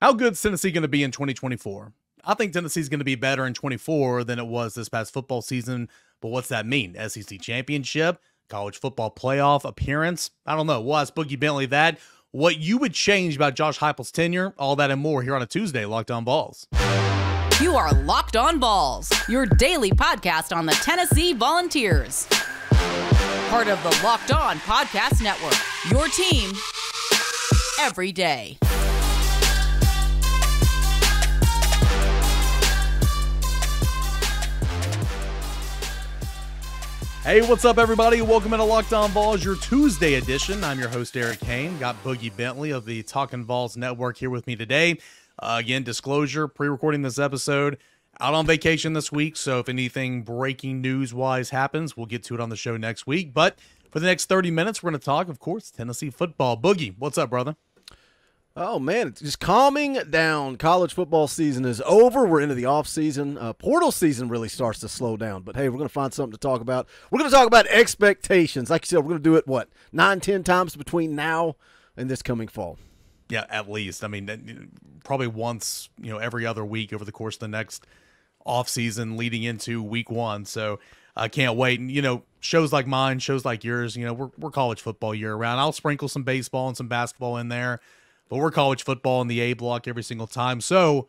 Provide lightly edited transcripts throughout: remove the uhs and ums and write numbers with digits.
How good is Tennessee going to be in 2024? I think Tennessee's going to be better in 24 than it was this past football season. But what's that mean? SEC championship, college football playoff appearance? I don't know. We'll ask Boogie Bentley that. What you would change about Josh Heupel's tenure, all that and more here on a Tuesday, Locked On Vols. You are Locked On Vols, your daily podcast on the Tennessee Volunteers. Part of the Locked On Podcast Network, your team every day. Hey, what's up, everybody? Welcome into Locked On Vols, your Tuesday edition. I'm your host, Eric Kane. Got Boogie Bentley of the Talkin' Vols Network here with me today. Again, disclosure, pre-recording this episode, out on vacation this week, so if anything breaking news-wise happens, we'll get to it on the show next week. But for the next 30 minutes, we're going to talk, of course, Tennessee football. Boogie, what's up, brother? Oh, man, it's just calming down. College football season is over. We're into the offseason. Portal season really starts to slow down. But, hey, we're going to find something to talk about. We're going to talk about expectations. Like you said, we're going to do it, 9, 10 times between now and this coming fall? Yeah, at least. I mean, probably once, every other week over the course of the next offseason leading into week one. So I can't wait. And, shows like mine, shows like yours, we're college football year round. I'll sprinkle some baseball and some basketball in there. But we're college football in the A block every single time. So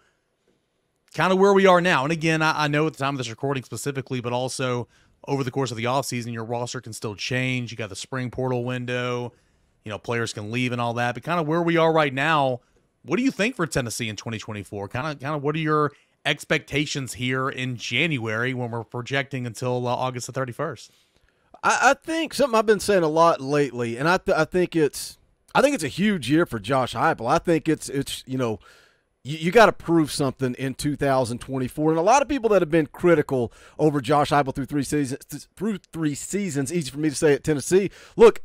kind of where we are now. And again, I know at the time of this recording specifically, but also over the course of the offseason, your roster can still change. You got the spring portal window. Players can leave and all that. But kind of where we are right now, what do you think for Tennessee in 2024? Kind of what are your expectations here in January when we're projecting until August the 31st? I think something I've been saying a lot lately, and I think it's a huge year for Josh Heupel. I think it's you got to prove something in 2024. And a lot of people that have been critical over Josh Heupel through three seasons, easy for me to say at Tennessee. Look,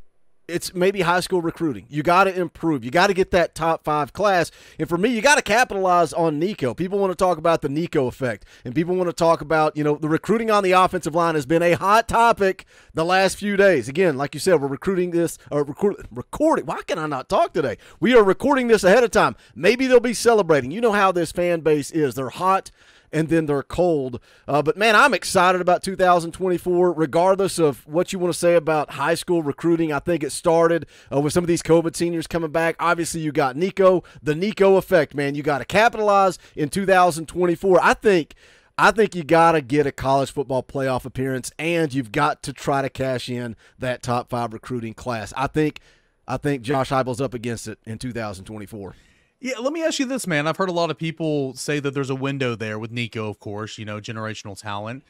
it's maybe high school recruiting. You got to improve. You got to get that top 5 class. And for me, you got to capitalize on Nico. People want to talk about the Nico effect. And people want to talk about, the recruiting on the offensive line has been a hot topic the last few days. Again, like you said, we're recruiting this, or recording. Why can I not talk today? We are recording this ahead of time. Maybe they'll be celebrating. You know how this fan base is. They're hot and then they're cold. But, man, I'm excited about 2024, regardless of what you want to say about high school recruiting. I think it started with some of these COVID seniors coming back. Obviously, you got Nico, the Nico effect, man. You got to capitalize in 2024. I think you got to get a college football playoff appearance, and you've got to try to cash in that top 5 recruiting class. I think Josh Heupel's up against it in 2024. Yeah, let me ask you this, man. I've heard a lot of people say that there's a window there with Nico, of course, generational talent,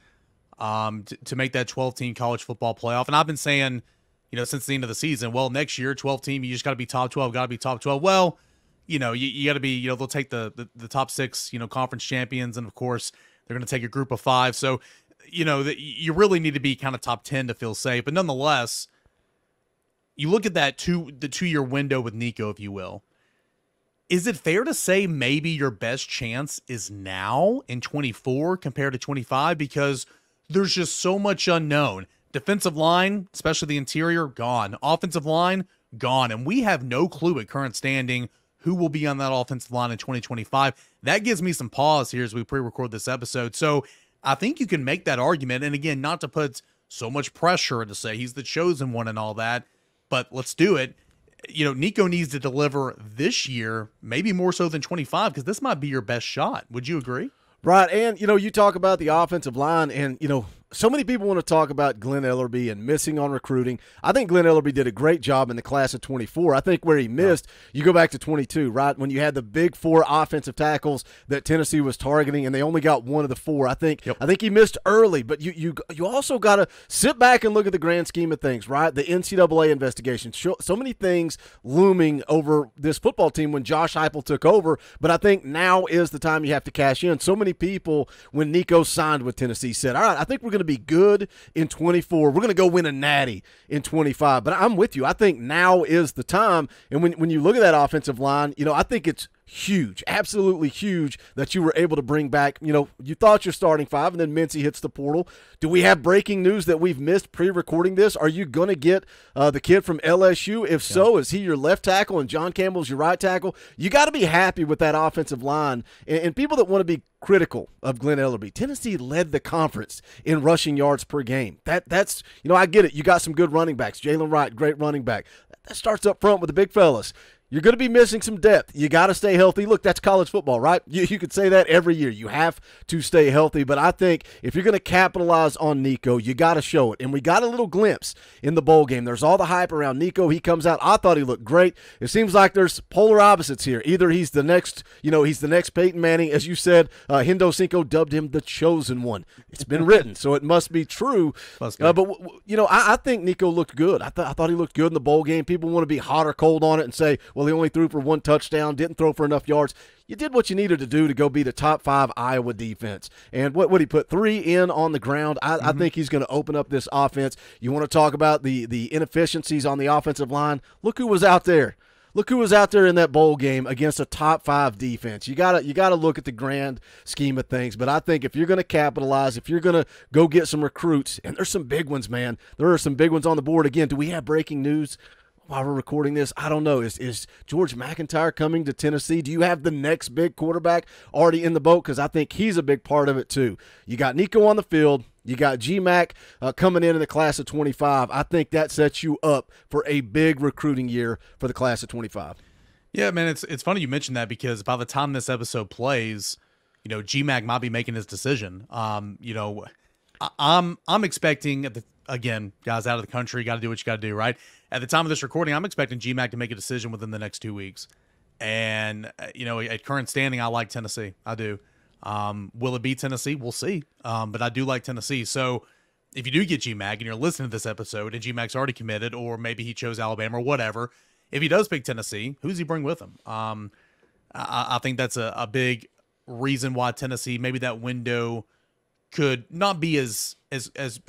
to make that 12-team college football playoff. And I've been saying, since the end of the season, well, next year, 12-team, you just got to be top 12, got to be top 12. Well, you got to be, they'll take the top 6, conference champions, and, of course, they're going to take a group of 5. So, you really need to be kind of top 10 to feel safe. But nonetheless, you look at that the 2-year window with Nico, if you will. Is it fair to say maybe your best chance is now in 24 compared to 25 because there's just so much unknown? Defensive line, especially the interior, gone. Offensive line, gone. And we have no clue at current standing who will be on that offensive line in 2025. That gives me some pause here as we pre-record this episode. So I think you can make that argument. And again, not to put so much pressure to say he's the chosen one and all that, but let's do it. Nico needs to deliver this year, maybe more so than 25, because this might be your best shot. Would you agree? Right, and, you talk about the offensive line, and, so many people want to talk about Glenn Elby and missing on recruiting. I think Glenn Elby did a great job in the class of 24. I think where he missed, you go back to 22, right, when you had the big 4 offensive tackles that Tennessee was targeting, and they only got one of the 4. I think he missed early, but you also got to sit back and look at the grand scheme of things, right? The NCAA investigation, so many things looming over this football team when Josh Heupel took over, but I think now is the time you have to cash in. So many people, when Nico signed with Tennessee, said, all right, I think we're going to be good in 24. We're going to go win a natty in 25. But I'm with you. I think now is the time. And when you look at that offensive line, I think it's huge, absolutely huge that you were able to bring back, you thought you're starting 5, and then Mincy hits the portal. Do we have breaking news that we've missed pre-recording this? Are you going to get the kid from LSU? If so, is he your left tackle and John Campbell's your right tackle? You got to be happy with that offensive line. And people that want to be critical of Glenn Elby, Tennessee led the conference in rushing yards per game. That's I get it. You got some good running backs. Jalen Wright, great running back. That starts up front with the big fellas. You're going to be missing some depth. You got to stay healthy. Look, that's college football, right? You could say that every year. You have to stay healthy. But I think if you're going to capitalize on Nico, you got to show it. And we got a little glimpse in the bowl game. There's all the hype around Nico. He comes out. I thought he looked great. It seems like there's polar opposites here. Either he's the next, he's the next Peyton Manning. As you said, Hendo Cinco dubbed him the chosen one. It's been written, so it must be true. I think Nico looked good. I thought he looked good in the bowl game. People want to be hot or cold on it and say, well, he only threw for 1 touchdown, didn't throw for enough yards. You did what you needed to do to go be the top 5 Iowa defense. And what would he put 3 in on the ground? I think he's going to open up this offense. You want to talk about the inefficiencies on the offensive line? Look who was out there. Look who was out there in that bowl game against a top 5 defense. You gotta look at the grand scheme of things. But I think if you're going to capitalize, if you're going to go get some recruits, and there's some big ones, man. There are some big ones on the board. Again, do we have breaking news while we're recording this? I don't know. Is George McIntyre coming to Tennessee? Do you have the next big quarterback already in the boat? Because I think he's a big part of it too. You got Nico on the field. You got GMAC coming in the class of 25. I think that sets you up for a big recruiting year for the class of 25. Yeah, man, it's funny you mentioned that because by the time this episode plays, GMAC might be making his decision. I'm expecting again, guys out of the country, got to do what you got to do, right? At the time of this recording, I'm expecting GMAC to make a decision within the next 2 weeks. And, at current standing, I like Tennessee. I do. Will it be Tennessee? We'll see. But I do like Tennessee. So if you do get GMAC and you're listening to this episode and GMAC's already committed, or maybe he chose Alabama or whatever, if he does pick Tennessee, who's he bring with him? I think that's a big reason why Tennessee, maybe that window could not be as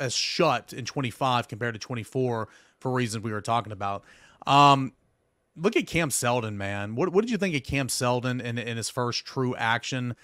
shut in 25 compared to 24 for reasons we were talking about. Look at Cam Seldon, man. What did you think of Cam Seldon in his first true action?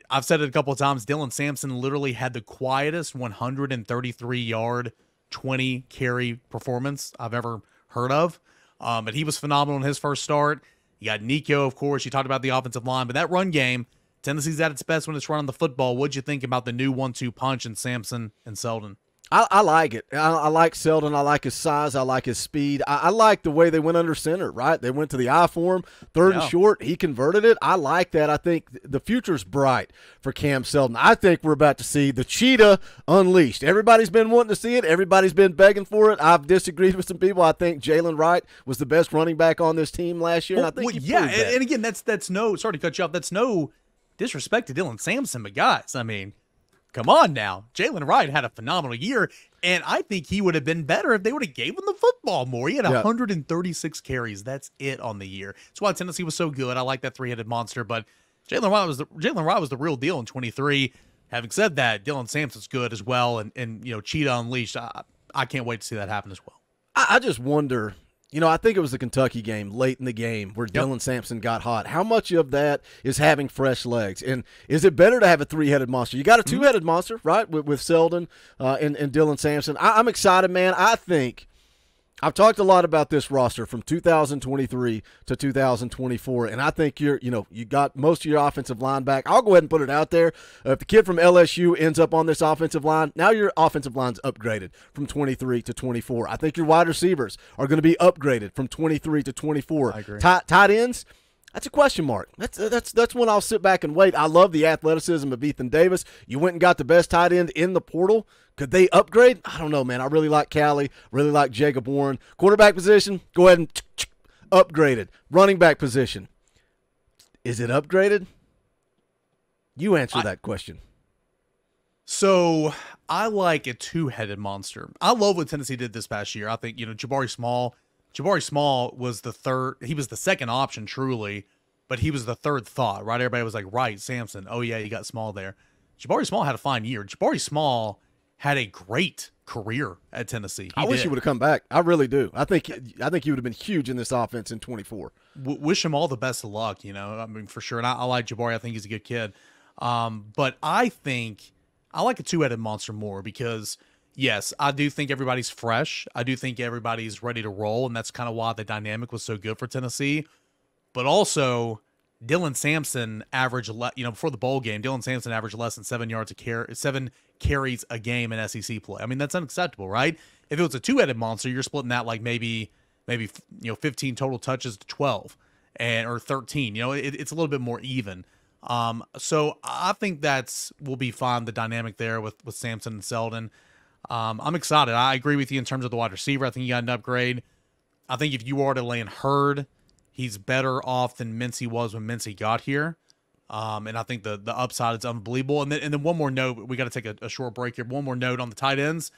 I've said it a couple of times. Dylan Sampson literally had the quietest 133-yard, 20-carry performance I've ever heard of. But he was phenomenal in his first start. You got Nico, of course. You talked about the offensive line. But that run game, Tennessee's at its best when it's running the football. What'd you think about the new 1-2 punch in Sampson and Seldon? I like it. I like Seldon. I like his size. I like his speed. I like the way they went under center, right? They went to the I form, third and short. He converted it. I like that. I think the future's bright for Cam Seldon. I think we're about to see the cheetah unleashed. Everybody's been wanting to see it. Everybody's been begging for it. I've disagreed with some people. I think Jalen Wright was the best running back on this team last year. And I think he proved that. And again, that's no, sorry to cut you off, that's no disrespect to Dylan Sampson, but guys, I mean, come on now. Jalen Wright had a phenomenal year, and I think he would have been better if they would have gave him the football more. He had 136 carries. That's it on the year. That's why Tennessee was so good. I like that three-headed monster, but Jalen Wright was the real deal in 23. Having said that, Dylan Sampson's good as well, and Cheetah Unleashed. I can't wait to see that happen as well. I just wonder. I think it was the Kentucky game, late in the game, where Dylan Sampson got hot. How much of that is having fresh legs? And is it better to have a three-headed monster? You got a two-headed monster, right, with Seldon and Dylan Sampson. I'm excited, man. I think I've talked a lot about this roster from 2023 to 2024, and I think you got most of your offensive line back. I'll go ahead and put it out there. If the kid from LSU ends up on this offensive line, now your offensive line's upgraded from 23 to 24. I think your wide receivers are going to be upgraded from 23 to 24. I agree. Tight ends, that's a question mark. That's when I'll sit back and wait. I love the athleticism of Ethan Davis. You went and got the best tight end in the portal. Could they upgrade? I don't know, man. I really like Callie. Really like Jacob Warren. Quarterback position, go ahead and upgraded. Running back position, is it upgraded? You answer that question. So I like a two-headed monster. I love what Tennessee did this past year. I think, Jabari Small was the third. He was the second option, truly, but he was the third thought, right? Everybody was like, right, Sampson. Oh, yeah, you got Small there. Jabari Small had a fine year. Jabari Small had a great career at Tennessee. I wish he would have come back. I really do. I think he would have been huge in this offense in 24. Wish him all the best of luck, I mean, for sure. And I like Jabari. I think he's a good kid. But I think I like a two-headed monster more because, yes, I do think everybody's fresh. I do think everybody's ready to roll, and that's kind of why the dynamic was so good for Tennessee. But also, Dylan Sampson averaged, before the bowl game, Dylan Sampson averaged less than 7 carries a game in SEC play. I mean, that's unacceptable, right? If it was a two-headed monster, you're splitting that like maybe 15 total touches to 12 or 13. It's a little bit more even. So I think will be fine, the dynamic there with Sampson and Selden. I'm excited. I agree with you in terms of the wide receiver. I think you got an upgrade. I think if you are to land Hurd, he's better off than Mincy was when Mincy got here. And I think the upside is unbelievable. And then one more note. We got to take a short break here. One more note on the tight ends.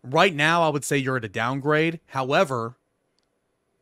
Right now, I would say you're at a downgrade. However,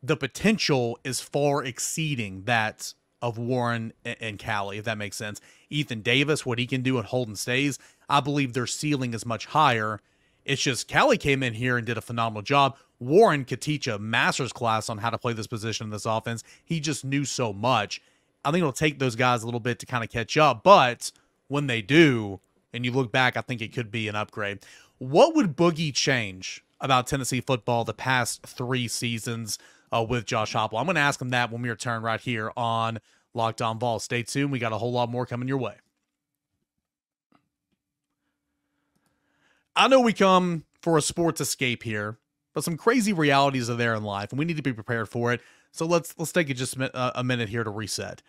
the potential is far exceeding that of Warren and Callie, if that makes sense. Ethan Davis, what he can do and Holden Stays, I believe their ceiling is much higher. It's just Callie came in here and did a phenomenal job. Warren could teach a master's class on how to play this position in this offense. He just knew so much. I think it'll take those guys a little bit to kind of catch up. But when they do, and you look back, I think it could be an upgrade. What would Boogie change about Tennessee football the past 3 seasons with Josh Heupel? I'm going to ask him that when we return right here on Locked On Vols. Stay tuned. We got a whole lot more coming your way. I know we come for a sports escape here, but some crazy realities are there in life, and we need to be prepared for it. So let's take just a minute here to reset.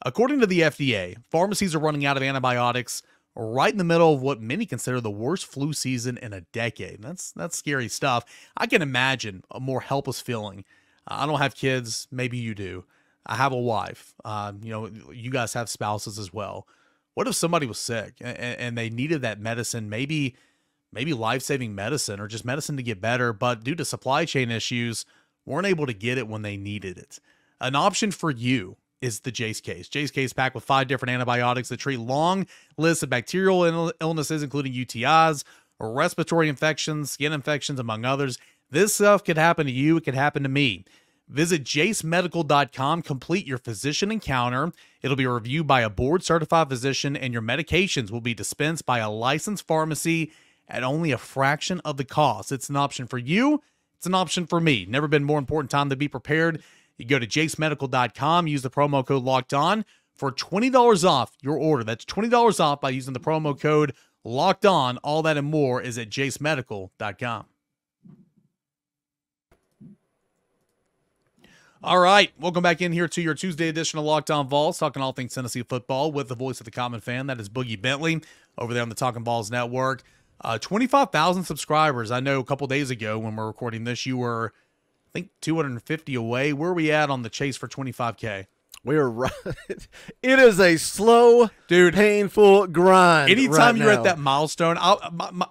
According to the FDA, pharmacies are running out of antibiotics right in the middle of what many consider the worst flu season in a decade. That's scary stuff. I can imagine a more helpless feeling. I don't have kids. Maybe you do. I have a wife. You guys have spouses as well. What if somebody was sick and they needed that medicine, maybe life-saving medicine or just medicine to get better, but due to supply chain issues, weren't able to get it when they needed it? An option for you is the Jace Case. Jace Case packed with 5 different antibiotics that treat long lists of bacterial illnesses, including UTIs, respiratory infections, skin infections, among others. This stuff could happen to you. It could happen to me. Visit jacemedical.com, complete your physician encounter. It'll be reviewed by a board-certified physician, and your medications will be dispensed by a licensed pharmacy at only a fraction of the cost. It's an option for you. It's an option for me. Never been more important time to be prepared. You go to jacemedical.com, use the promo code LOCKEDON for $20 off your order. That's $20 off by using the promo code LOCKEDON. All that and more is at jacemedical.com. All right, welcome back in here to your Tuesday edition of Locked On Vols, talking all things Tennessee football with the voice of the common fan. That is Boogie Bentley over there on the Talking Vols Network. 25,000 subscribers. I know a couple days ago when we're recording this, you were, I think, 250 away. Where are we at on the chase for 25K? We're right. It is a slow, painful grind. Anytime you're at that milestone,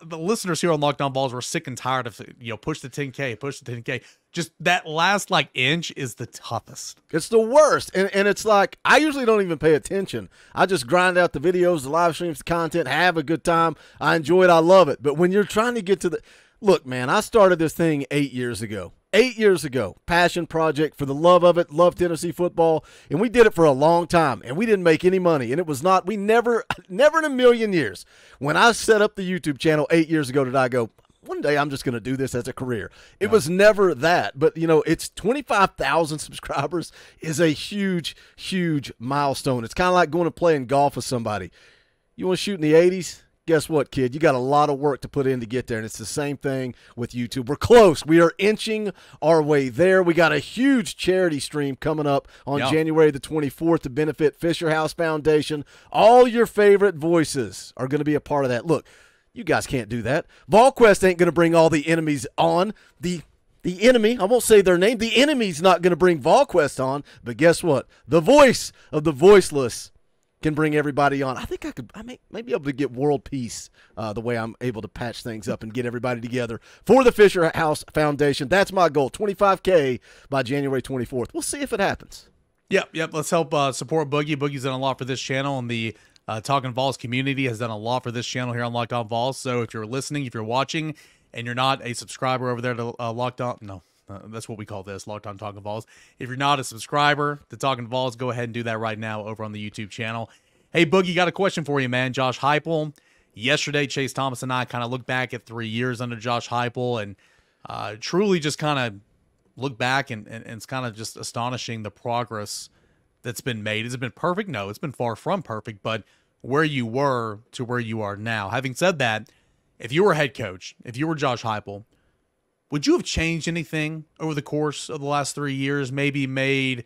the listeners here on Locked On Vols were sick and tired of, push the 10K, push the 10K. Just that last inch is the toughest. It's the worst. And it's like, I usually don't even pay attention. I just grind out the videos, the live streams, the content, have a good time. I enjoy it. I love it. But when you're trying to get to look, man, I started this thing 8 years ago. 8 years ago, passion project for the love of it, love Tennessee football, and we did it for a long time, and we didn't make any money, and it was not, we never in a million years, when I set up the YouTube channel 8 years ago, did I go, one day I'm just going to do this as a career. It was never that, but, it's 25,000 subscribers is a huge, huge milestone. It's kind of like going to play in golf with somebody. You want to shoot in the 80s? Guess what, kid? You got a lot of work to put in to get there, and it's the same thing with YouTube. We're close. We are inching our way there. We got a huge charity stream coming up on January the 24th to benefit Fisher House Foundation. All your favorite voices are going to be a part of that. Look, you guys can't do that. VolQuest ain't going to bring all the enemies on. The enemy, I won't say their name, the enemy's not going to bring VolQuest on, but guess what? The voice of the voiceless can bring everybody on. I think I may be able to get world peace the way I'm able to patch things up and get everybody together for the Fisher House Foundation. That's my goal, 25K by January 24th. We'll see if it happens. Yep. Let's help support Boogie. Boogie's done a lot for this channel, and the Talking Vols community has done a lot for this channel here on Locked On Vols. So if you're listening, if you're watching, and you're not a subscriber over there to Locked On, no, that's what we call this, Locked On Talking Vols. If you're not a subscriber to Talking Vols, go ahead and do that right now over on the YouTube channel. Hey, Boogie, got a question for you, man. Josh Heupel. Yesterday, Chase Thomas and I kind of looked back at 3 years under Josh Heupel and truly just kind of look back and it's kind of just astonishing the progress that's been made. Has it been perfect? No, it's been far from perfect, but where you were to where you are now. Having said that, if you were head coach, if you were Josh Heupel, would you have changed anything over the course of the last 3 years? Maybe made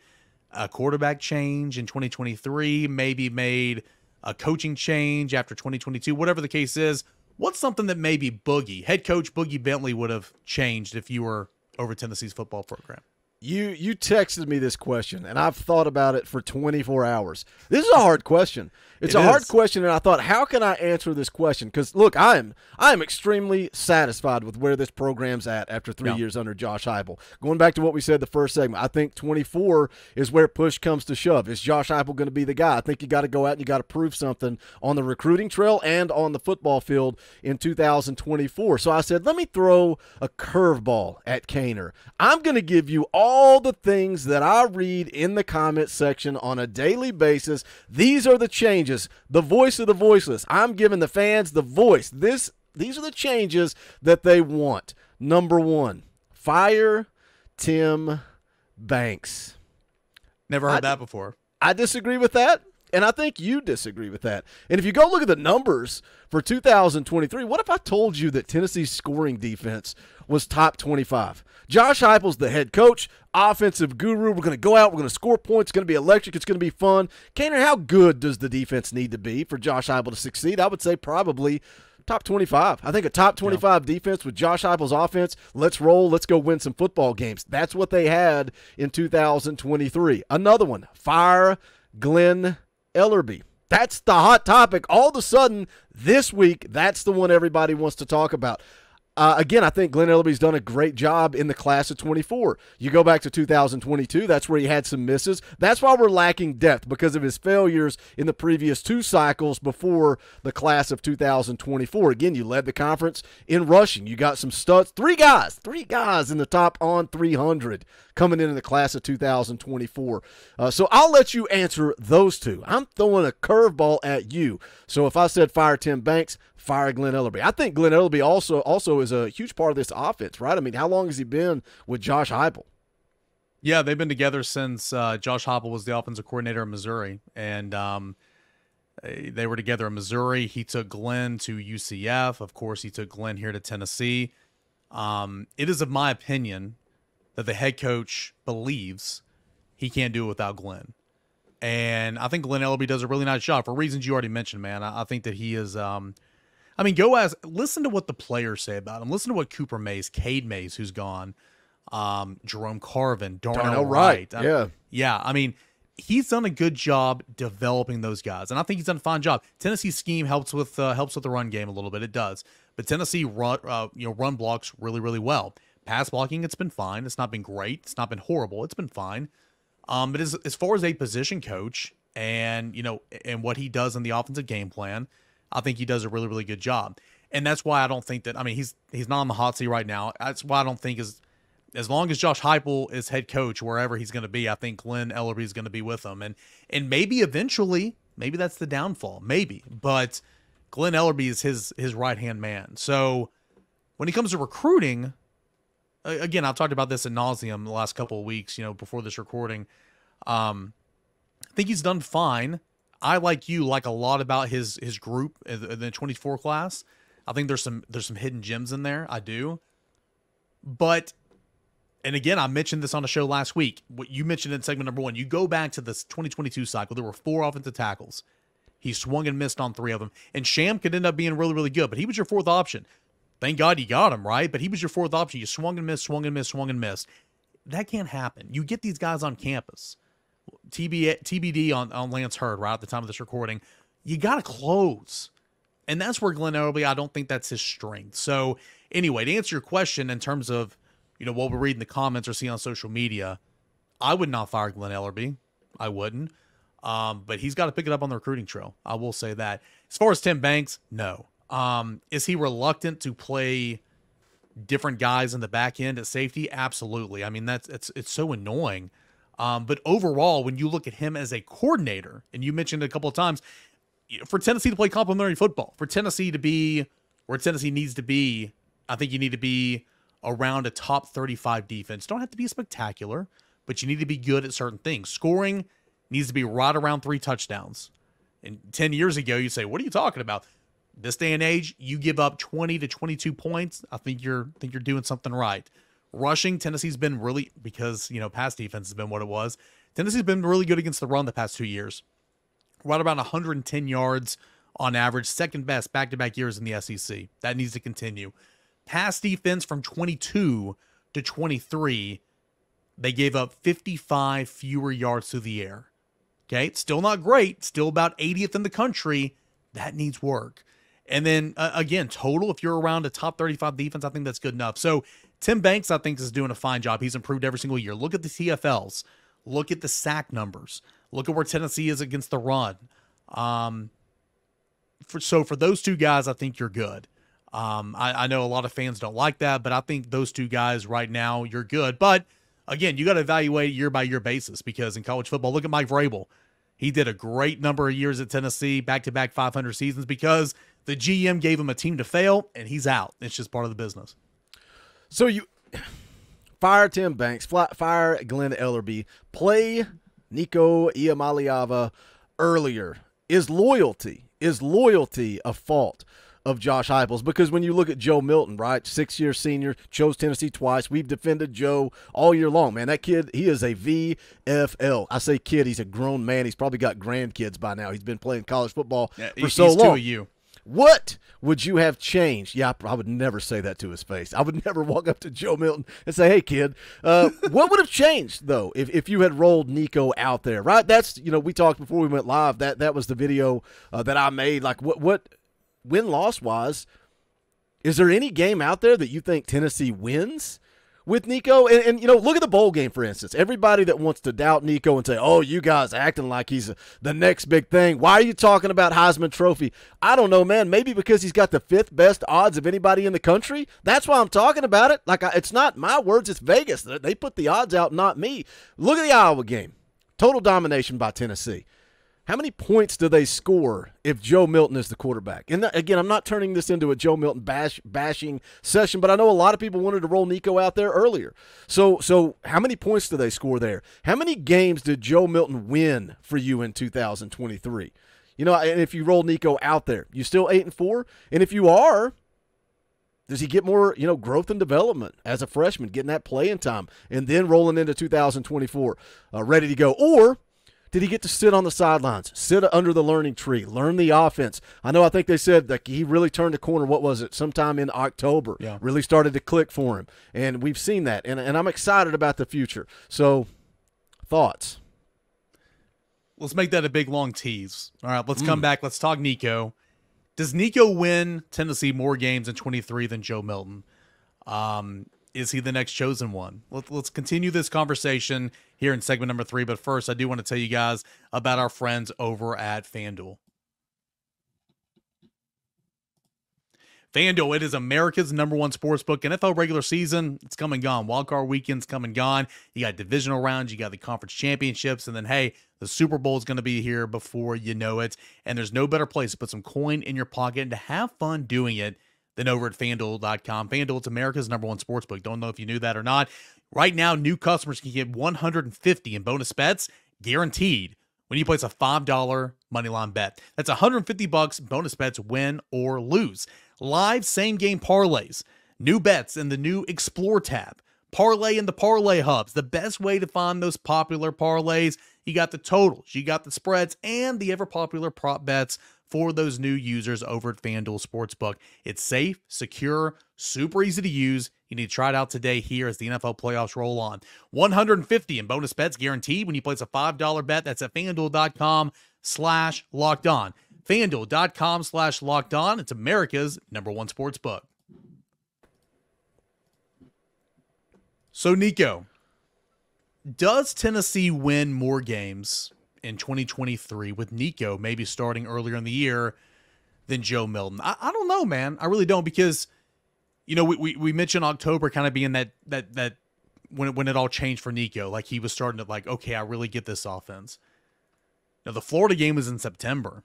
a quarterback change in 2023, maybe made a coaching change after 2022, whatever the case is. What's something that maybe head coach Boogie Bentley would have changed if you were over Tennessee's football program? You texted me this question, and I've thought about it for 24 hours. This is a hard question. It's a hard question, and I thought, how can I answer this question? Because, look, I am extremely satisfied with where this program's at after 3 years under Josh Heupel. Going back to what we said the first segment, I think 24 is where push comes to shove. Is Josh Heupel going to be the guy? I think you got to go out and you got to prove something on the recruiting trail and on the football field in 2024. So I said, let me throw a curveball at Kaner. I'm going to give you all the things that I read in the comment section on a daily basis. These are the changes. The voice of the voiceless. I'm giving the fans the voice. These are the changes that they want. Number 1, fire Tim Banks. Never heard that before. I disagree with that, and I think you disagree with that. And if you go look at the numbers for 2023, what if I told you that Tennessee's scoring defense was top 25? Josh Heupel's the head coach, offensive guru. We're going to go out. We're going to score points. It's going to be electric. It's going to be fun. Kaner, how good does the defense need to be for Josh Heupel to succeed? I would say probably top 25. I think a top 25 defense with Josh Heupel's offense, let's roll. Let's go win some football games. That's what they had in 2023. Another one, fire Glenn Elby. That's the hot topic. All of a sudden, this week, that's the one everybody wants to talk about. Again, I think Glenn Elby's done a great job in the class of 24. You go back to 2022, that's where he had some misses. That's why we're lacking depth, because of his failures in the previous 2 cycles before the class of 2024. Again, you led the conference in rushing. You got some studs. 3 guys in the top on 300 coming into the class of 2024. So I'll let you answer those 2. I'm throwing a curveball at you. So if I said fire Tim Banks, fire Glenn Elby. I think Glenn Elby also is a huge part of this offense, right? I mean, how long has he been with Josh Heupel? Yeah, they've been together since Josh Heupel was the offensive coordinator in Missouri, and they were together in Missouri. He took Glenn to UCF. Of course, he took Glenn here to Tennessee. It is of my opinion that the head coach believes he can't do it without Glenn. And I think Glenn Elby does a really nice job for reasons you already mentioned, man. I think that he is listen to what the players say about him. Listen to what Cooper Mays, Cade Mays, who's gone, Jerome Carvin, Darnell Wright. Yeah. I mean, he's done a good job developing those guys, and I think he's done a fine job. Tennessee's scheme helps with the run game a little bit. It does, but Tennessee run blocks really, really well. Pass blocking, it's been fine. It's not been great. It's not been horrible. It's been fine. But as far as a position coach and what he does in the offensive game plan, I think he does a really, really good job. And that's why I don't think that, he's not on the hot seat right now. That's why I don't think as long as Josh Heupel is head coach, wherever he's going to be, I think Glenn Elby is going to be with him. And maybe eventually, maybe that's the downfall, maybe. But Glenn Elby is his right-hand man. So when it comes to recruiting, again, I've talked about this ad nauseum the last couple of weeks, before this recording. I think he's done fine. I, like you, like a lot about his group in the 24 class. I think there's some hidden gems in there. I do. But, and again, I mentioned this on the show last week. What you mentioned in segment number 1, you go back to this 2022 cycle, there were 4 offensive tackles. He swung and missed on 3 of them. And Sham could end up being really, really good, but he was your 4th option. Thank God you got him, right? But he was your 4th option. You swung and missed, swung and missed, swung and missed. That can't happen. You get these guys on campus. TBD on Lance Hurd right at the time of this recording. You got to close. And that's where Glenn Elby, I don't think that's his strength. So anyway, to answer your question in terms of, what we read in the comments or see on social media, I would not fire Glenn Elby. I wouldn't. But he's got to pick it up on the recruiting trail. I will say that. As far as Tim Banks, no. Is he reluctant to play different guys in the back end at safety? Absolutely. I mean, it's so annoying. But overall, when you look at him as a coordinator, and you mentioned a couple of times, for Tennessee to play complementary football, for Tennessee to be where Tennessee needs to be, I think you need to be around a top 35 defense. Don't have to be spectacular, but you need to be good at certain things. Scoring needs to be right around 3 touchdowns. And 10 years ago, you say, what are you talking about? This day and age, you give up 20 to 22 points, I think you're doing something right. Rushing, Tennessee's been really, because, pass defense has been what it was. Tennessee's been really good against the run the past 2 years. Right around 110 yards on average, second best back-to-back years in the SEC. That needs to continue. Pass defense from 22 to 23, they gave up 55 fewer yards through the air. Okay, it's still not great. Still about 80th in the country. That needs work. And then, again, total, if you're around a top 35 defense, I think that's good enough. So Tim Banks, I think, is doing a fine job. He's improved every single year. Look at the TFLs. Look at the sack numbers. Look at where Tennessee is against the run. For those two guys, I think you're good. I know a lot of fans don't like that, but I think those two guys right now, you're good. But, again, you got to evaluate year-by-year basis, because in college football, look at Mike Vrabel. He did a great number of years at Tennessee, back-to-back 500 seasons, because the GM gave him a team to fail, and he's out. It's just part of the business. So you fire Tim Banks, fire Glenn Ellerby, play Nico Iamaleava earlier. Is loyalty a fault of Josh Heupel's? Because when you look at Joe Milton, right, 6-year senior, chose Tennessee twice. We've defended Joe all year long, man. That kid, he is a VFL. I say kid, he's a grown man. He's probably got grandkids by now. He's been playing college football for so long. He's 2 of you. What would you have changed? Yeah, I would never say that to his face. I would never walk up to Joe Milton and say, hey, kid, what would have changed, though, if you had rolled Nico out there, right? That's, we talked before we went live, that was the video that I made. Like, what win-loss-wise, is there any game out there that you think Tennessee wins with Nico? And look at the bowl game, for instance. Everybody that wants to doubt Nico and say, oh, you guys acting like he's the next big thing. Why are you talking about Heisman Trophy? I don't know, man. Maybe because he's got the 5th best odds of anybody in the country. That's why I'm talking about it. Like, it's not my words. It's Vegas. They put the odds out, not me. Look at the Iowa game. Total domination by Tennessee. How many points do they score if Joe Milton is the quarterback? And again, I'm not turning this into a Joe Milton bashing session, but I know a lot of people wanted to roll Nico out there earlier. So how many points do they score there? How many games did Joe Milton win for you in 2023? And if you roll Nico out there, you still 8-4? And if you are, does he get more, growth and development as a freshman, getting that playing time, and then rolling into 2024 ready to go? Or did he get to sit on the sidelines, sit under the learning tree, learn the offense? I think they said that he really turned the corner, what was it, sometime in October. Yeah. Really started to click for him. And we've seen that. And I'm excited about the future. So, thoughts? Let's make that a big, long tease. All right, let's come back. Let's talk Nico. Does Nico win Tennessee more games in 23 than Joe Milton? Is he the next chosen one? Let's continue this conversation here in segment number 3. But first, I do want to tell you guys about our friends over at FanDuel. FanDuel, it is America's #1 sportsbook. NFL regular season, it's come and gone. Wildcard weekend's come and gone. You got divisional rounds, you got the conference championships, and then, hey, the Super Bowl is going to be here before you know it. And there's no better place to put some coin in your pocket and to have fun doing it than over at FanDuel.com. FanDuel, it's America's #1 sportsbook. Don't know if you knew that or not. Right now, new customers can get $150 in bonus bets guaranteed when you place a $5 moneyline bet. That's $150 bonus bets, win or lose. Live same-game parlays, new bets in the new Explore tab, parlay in the parlay hubs. The best way to find those popular parlays, you got the totals, you got the spreads, and the ever-popular prop bets for those new users over at FanDuel Sportsbook. It's safe, secure, super easy to use. You need to try it out today here as the NFL playoffs roll on. $150 in bonus bets guaranteed when you place a $5 bet. That's at FanDuel.com/lockedon. FanDuel.com/lockedon. It's America's #1 sportsbook. So, Nico, does Tennessee win more games in 2023 with Nico maybe starting earlier in the year than Joe Milton? I don't know, man. I really don't, because we mentioned October kind of being that when it all changed for Nico, like he was starting to like, okay, I really get this offense. Now the Florida game was in September.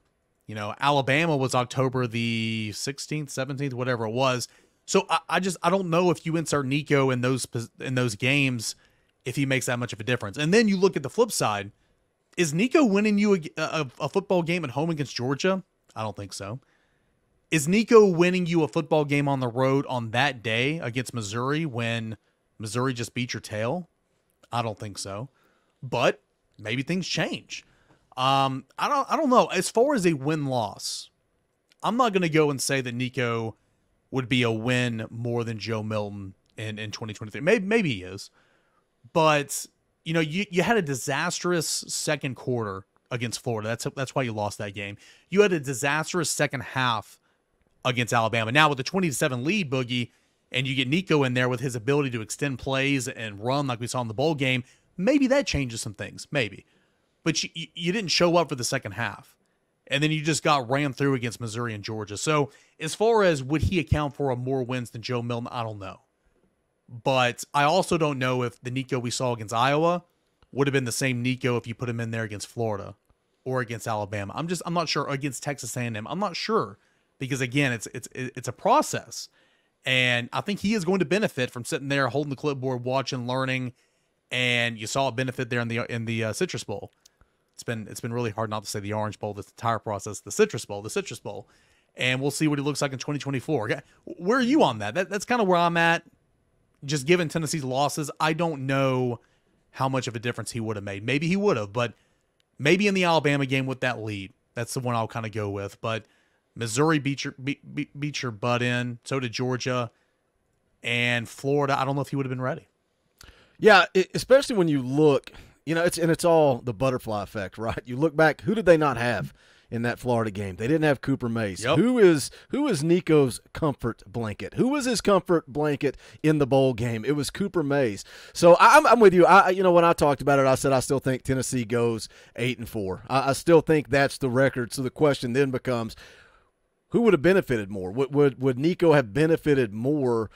Alabama was October the 16th, 17th, whatever it was. So I don't know if you insert Nico in those games, if he makes that much of a difference. And then you look at the flip side. Is Nico winning you a football game at home against Georgia? I don't think so. Is Nico winning you a football game on the road on that day against Missouri when Missouri just beat your tail? I don't think so. But maybe things change. I don't know. As far as a win-loss, I'm not going to go and say that Nico would be a win more than Joe Milton in 2023. Maybe he is. But, you had a disastrous second quarter against Florida. That's why you lost that game. You had a disastrous second half against Alabama. Now with the 20-7 lead, Boogie, and you get Nico in there with his ability to extend plays and run like we saw in the bowl game, maybe that changes some things. Maybe. But you didn't show up for the second half. And then you just got ran through against Missouri and Georgia. So as far as would he account for more wins than Joe Milton, I don't know. But I also don't know if the Nico we saw against Iowa would have been the same Nico if you put him in there against Florida or against Alabama. I'm not sure. Against Texas A&M, I'm not sure, because again, it's a process, and I think he is going to benefit from sitting there holding the clipboard, watching, learning, and you saw a benefit there in the Citrus Bowl. It's been really hard not to say the Orange Bowl this entire process, the Citrus Bowl, and we'll see what he looks like in 2024. Where are you on that? That's kind of where I'm at. Just given Tennessee's losses, I don't know how much of a difference he would have made. Maybe he would have, but maybe in the Alabama game with that lead, that's the one I'll kind of go with. But Missouri beat your butt in. So did Georgia. And Florida, I don't know if he would have been ready. Yeah, especially when you look, it's all the butterfly effect, right? You look back, who did they not have in that Florida game? They didn't have Cooper Mays. Yep. Who is Nico's comfort blanket? Who was his comfort blanket in the bowl game? It was Cooper Mays. So I'm with you. When I talked about it, I said I still think Tennessee goes 8-4. I still think that's the record. So the question then becomes, who would have benefited more? Would Nico have benefited more,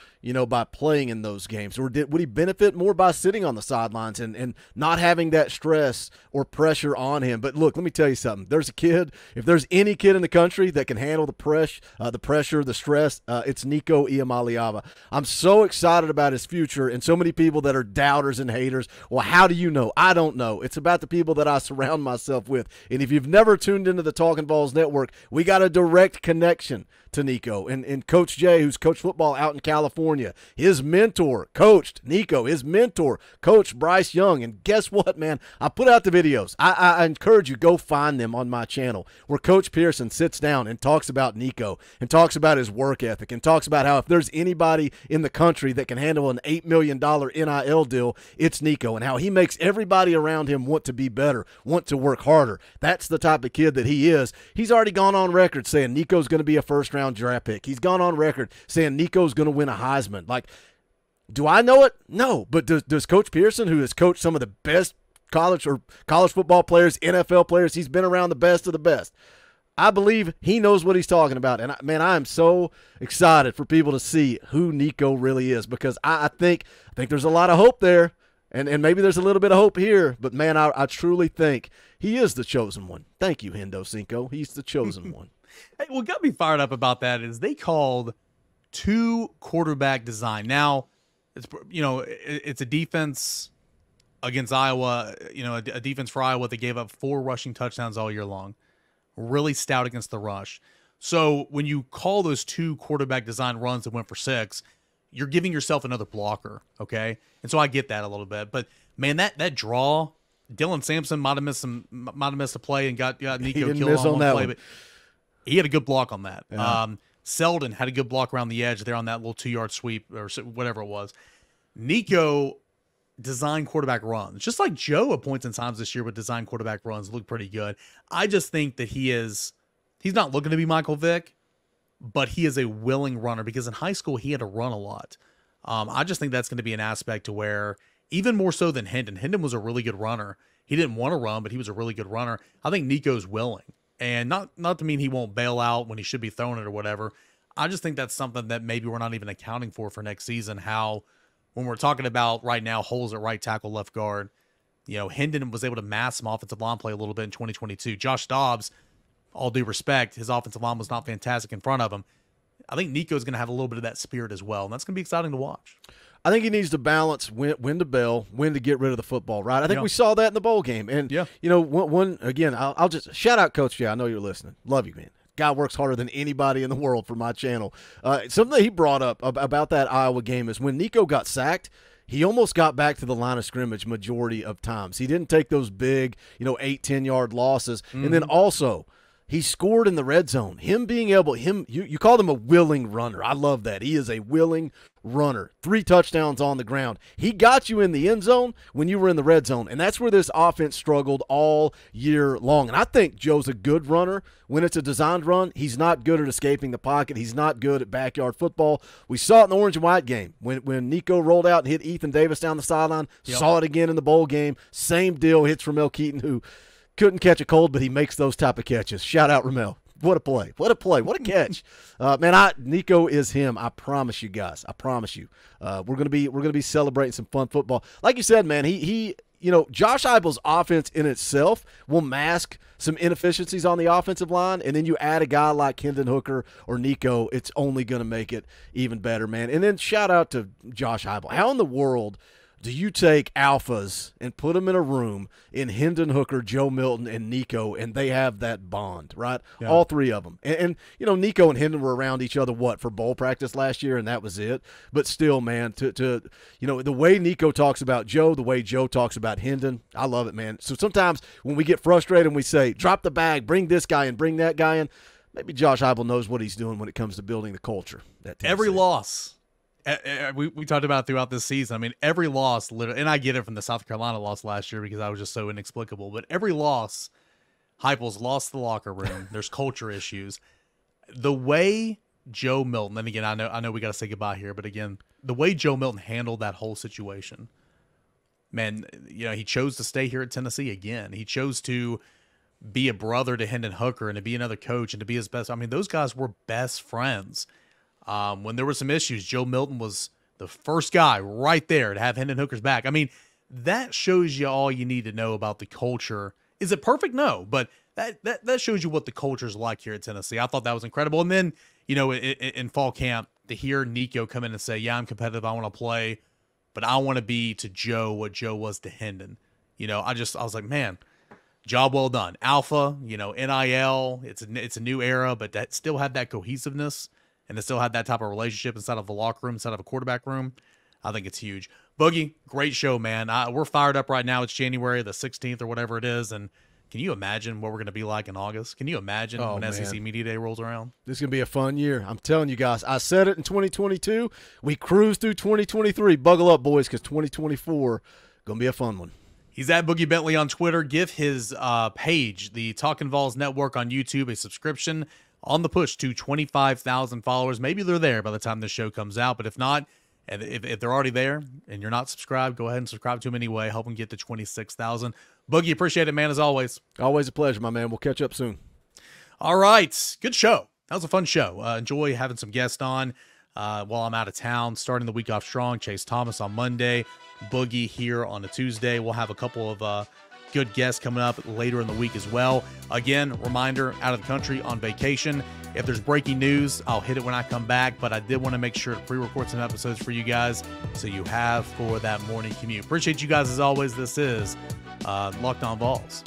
by playing in those games? Or would he benefit more by sitting on the sidelines and not having that stress or pressure on him? But look, let me tell you something. There's a kid, if there's any kid in the country that can handle the pressure, the stress, it's Nico Iamaleava. I'm so excited about his future, and so many people that are doubters and haters. Well, how do you know? I don't know. It's about the people that I surround myself with. And if you've never tuned into the Talking Vols Network, we got a direct connection to Nico. And Coach Jay, who's coached football out in California, his mentor coached Nico. His mentor coached Bryce Young. And guess what, man? I put out the videos. I encourage you, go find them on my channel, where Coach Pearson sits down and talks about Nico and talks about his work ethic and talks about how if there's anybody in the country that can handle an $8 million NIL deal, it's Nico, and how he makes everybody around him want to be better, want to work harder. That's the type of kid that he is. He's already gone on record saying Nico's going to be a first-round draft pick. He's gone on record saying Nico's going to win a Heisman. Like, do I know it? No. But does Coach Pearson, who has coached some of the best college football players, NFL players, he's been around the best of the best, I believe he knows what he's talking about. And, I am so excited for people to see who Nico really is, because I think there's a lot of hope there. And maybe there's a little bit of hope here, but, man, I truly think he is the chosen one. Thank you, Hendo Cinco. He's the chosen one. Hey, what got me fired up about that is they called 2 quarterback design. Now, it's a defense against Iowa, a defense for Iowa that gave up 4 rushing touchdowns all year long. Really stout against the rush. So when you call those 2 quarterback design runs that went for 6, you're giving yourself another blocker, okay? And so I get that a little bit. But, man, that draw, Dylan Sampson might have missed a play and got Nico killed on one play, but he had a good block on that. Yeah. Selden had a good block around the edge there on that little 2-yard sweep or whatever it was. Nico designed quarterback runs, just like Joe at points in times this year with design quarterback runs, look pretty good. I just think that he's not looking to be Michael Vick, but he is a willing runner, because in high school he had to run a lot. I just think that's going to be an aspect to where, even more so than Hendon was a really good runner. He didn't want to run, but he was a really good runner. I think Nico's willing. And not to mean he won't bail out when he should be throwing it or whatever. I just think that's something that maybe we're not even accounting for next season. How when we're talking about right now holes at right tackle, left guard, Hendon was able to mask some offensive line play a little bit in 2022. Josh Dobbs, all due respect, his offensive line was not fantastic in front of him. I think Nico's going to have a little bit of that spirit as well, and that's going to be exciting to watch. I think he needs to balance when to bail, when to get rid of the football, right? I think we saw that in the bowl game. And, again, I'll just shout out Coach J. I know you're listening. Love you, man. Guy works harder than anybody in the world for my channel. Something that he brought up about that Iowa game is when Nico got sacked, he almost got back to the line of scrimmage majority of times. He didn't take those big, 8-10-yard losses. And then also – he scored in the red zone. Him being able, you called him a willing runner. I love that. He is a willing runner. 3 touchdowns on the ground. He got you in the end zone when you were in the red zone, and that's where this offense struggled all year long. And I think Joe's a good runner when it's a designed run. He's not good at escaping the pocket. He's not good at backyard football. We saw it in the orange and white game when Nico rolled out and hit Ethan Davis down the sideline. Yep. Saw it again in the bowl game. Same deal. Hits Ramel Keaton, who couldn't catch a cold, but he makes those type of catches. Shout out Ramel. What a play. What a play. What a catch. Nico is him. I promise you guys. I promise you. We're going to be celebrating some fun football. Like you said, man, Josh Heupel's offense in itself will mask some inefficiencies on the offensive line, and then you add a guy like Hendon Hooker or Nico, it's only going to make it even better, man. And then shout out to Josh Heupel. How in the world do you take alphas and put them in a room in Hendon Hooker, Joe Milton, and Nico, and they have that bond, right? Yeah. All 3 of them. And Nico and Hendon were around each other, for bowl practice last year, and that was it. But still, man, the way Nico talks about Joe, the way Joe talks about Hendon, I love it, man. So sometimes when we get frustrated and we say, drop the bag, bring this guy in, bring that guy in, maybe Josh Heupel knows what he's doing when it comes to building the culture. Every loss. We talked about it throughout this season. I mean, every loss, literally, and I get it from the South Carolina loss last year because I was just so inexplicable. But every loss, Heupel's lost the locker room. There's culture issues. The way Joe Milton, and again, I know we got to say goodbye here, but again, the way Joe Milton handled that whole situation, man, he chose to stay here at Tennessee again. He chose to be a brother to Hendon Hooker and to be another coach and to be his best. I mean, those guys were best friends. When there were some issues, Joe Milton was the first guy right there to have Hendon Hooker's back. I mean, that shows you all you need to know about the culture. Is it perfect? No, but that shows you what the culture is like here at Tennessee. I thought that was incredible. And then, in fall camp, to hear Nico come in and say, yeah, I'm competitive, I want to play, but I want to be to Joe what Joe was to Hendon. I was like, man, job well done. Alpha, NIL, it's a new era, but that still had that cohesiveness. And to still have that type of relationship inside of the locker room, inside of a quarterback room, I think it's huge. Boogie, great show, man. We're fired up right now. It's January the 16th or whatever it is. And can you imagine what we're going to be like in August? Can you imagine when SEC Media Day rolls around? This is going to be a fun year. I'm telling you guys. I said it in 2022. We cruise through 2023. Buckle up, boys, because 2024 going to be a fun one. He's at Boogie Bentley on Twitter. Give his page, the Talkin' Vols Network on YouTube, a subscription on the push to 25,000 followers. Maybe they're there by the time this show comes out, but if not, and if they're already there and you're not subscribed, go ahead and subscribe to them anyway. Help them get to 26,000. Boogie, appreciate it, man, as always. Always a pleasure, my man. We'll catch up soon. All right. Good show. That was a fun show. Enjoy having some guests on while I'm out of town. Starting the week off strong. Chase Thomas on Monday. Boogie here on a Tuesday. We'll have a couple of good guests coming up later in the week as well. Again, reminder, out of the country on vacation. If there's breaking news, I'll hit it when I come back, but I did want to make sure to pre-record some episodes for you guys so you have for that morning commute. Appreciate you guys as always. This is Locked On Vols.